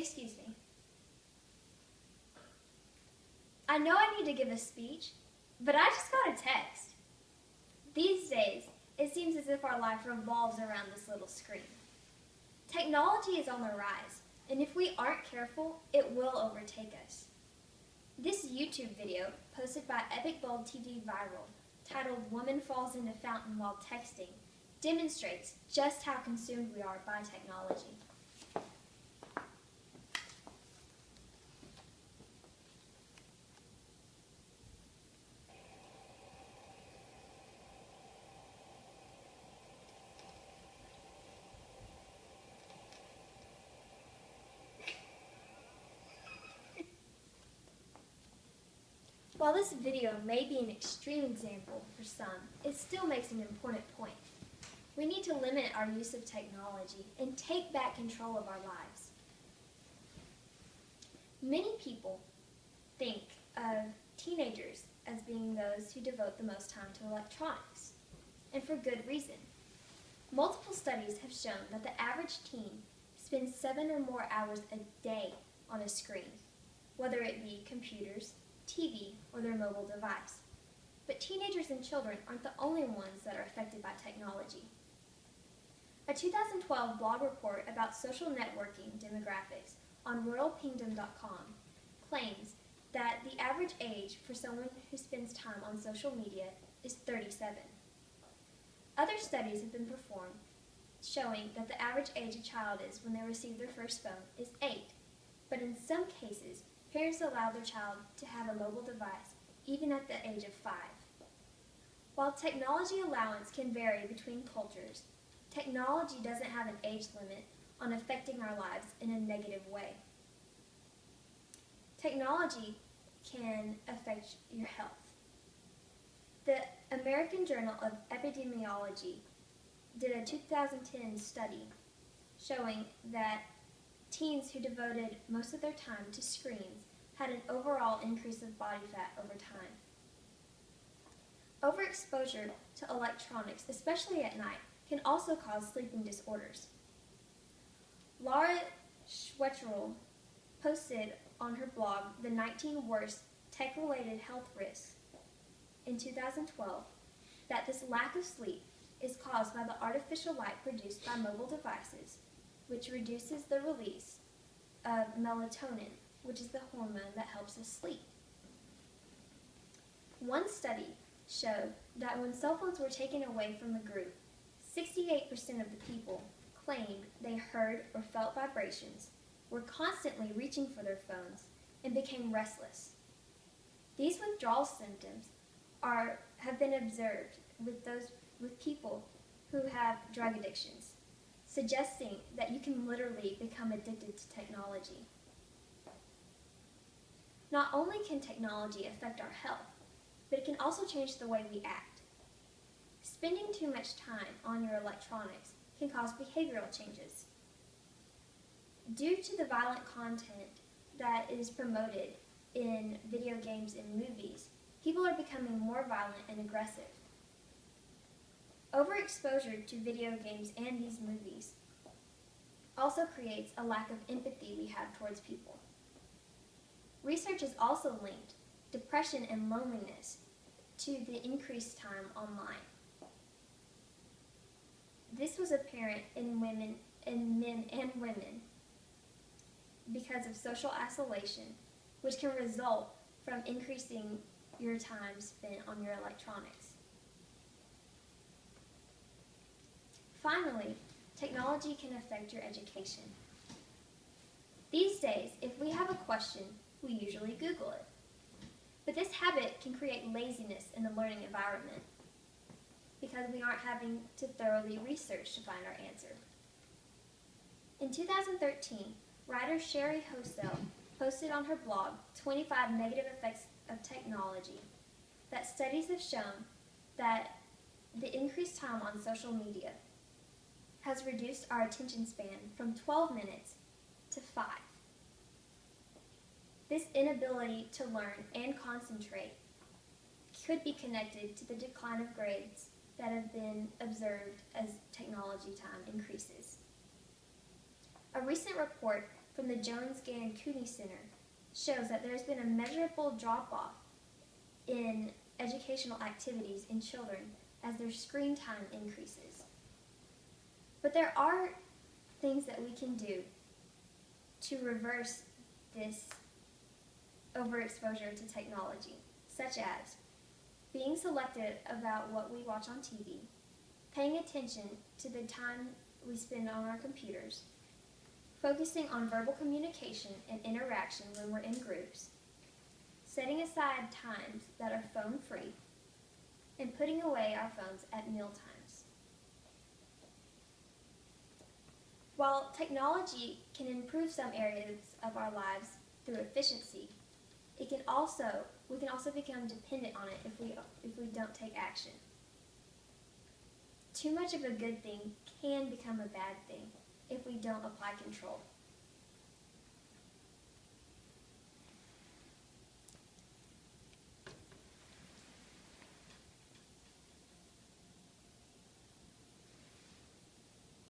Excuse me. I know I need to give a speech, but I just got a text. These days, it seems as if our life revolves around this little screen. Technology is on the rise, and if we aren't careful, it will overtake us. This YouTube video, posted by Epic Bold TV Viral, titled "Woman Falls into Fountain While Texting," demonstrates just how consumed we are by technology. While this video may be an extreme example for some, it still makes an important point. We need to limit our use of technology and take back control of our lives. Many people think of teenagers as being those who devote the most time to electronics, and for good reason. Multiple studies have shown that the average teen spends 7 or more hours a day on a screen, whether it be computers, TV, or their mobile device. But teenagers and children aren't the only ones that are affected by technology. A 2012 blog report about social networking demographics on ruralpingdom.com claims that the average age for someone who spends time on social media is 37. Other studies have been performed showing that the average age a child is when they receive their first phone is 8, but in some cases, parents allow their child to have a mobile device even at the age of 5. While technology allowance can vary between cultures, technology doesn't have an age limit on affecting our lives in a negative way. Technology can affect your health. The American Journal of Epidemiology did a 2010 study showing that teens who devoted most of their time to screens had an overall increase of body fat over time. Overexposure to electronics, especially at night, can also cause sleeping disorders. Laura Schwetterl posted on her blog the 19 worst tech-related health risks in 2012 that this lack of sleep is caused by the artificial light produced by mobile devices, which reduces the release of melatonin, which is the hormone that helps us sleep. One study showed that when cell phones were taken away from a group, 68% of the people claimed they heard or felt vibrations, were constantly reaching for their phones, and became restless. These withdrawal symptoms have been observed with people who have drug addictions, suggesting that you can literally become addicted to technology. Not only can technology affect our health, but it can also change the way we act. Spending too much time on your electronics can cause behavioral changes. Due to the violent content that is promoted in video games and movies, people are becoming more violent and aggressive. Overexposure to video games and these movies also creates a lack of empathy we have towards people. Research has also linked depression and loneliness to the increased time online. This was apparent in men and women because of social isolation, which can result from increasing your time spent on your electronics. Finally, technology can affect your education. These days, if we have a question, we usually Google it. But this habit can create laziness in the learning environment because we aren't having to thoroughly research to find our answer. In 2013, writer Sherry Hosell posted on her blog 25 negative effects of technology that studies have shown that the increased time on social media has reduced our attention span from 12 minutes to 5. This inability to learn and concentrate could be connected to the decline of grades that have been observed as technology time increases. A recent report from the Jones-Gann-Cooney Center shows that there's been a measurable drop-off in educational activities in children as their screen time increases. But there are things that we can do to reverse this overexposure to technology, such as being selective about what we watch on TV, paying attention to the time we spend on our computers, focusing on verbal communication and interaction when we're in groups, setting aside times that are phone-free, and putting away our phones at meal times. While technology can improve some areas of our lives through efficiency, we can also become dependent on it if we don't take action. Too much of a good thing can become a bad thing if we don't apply control.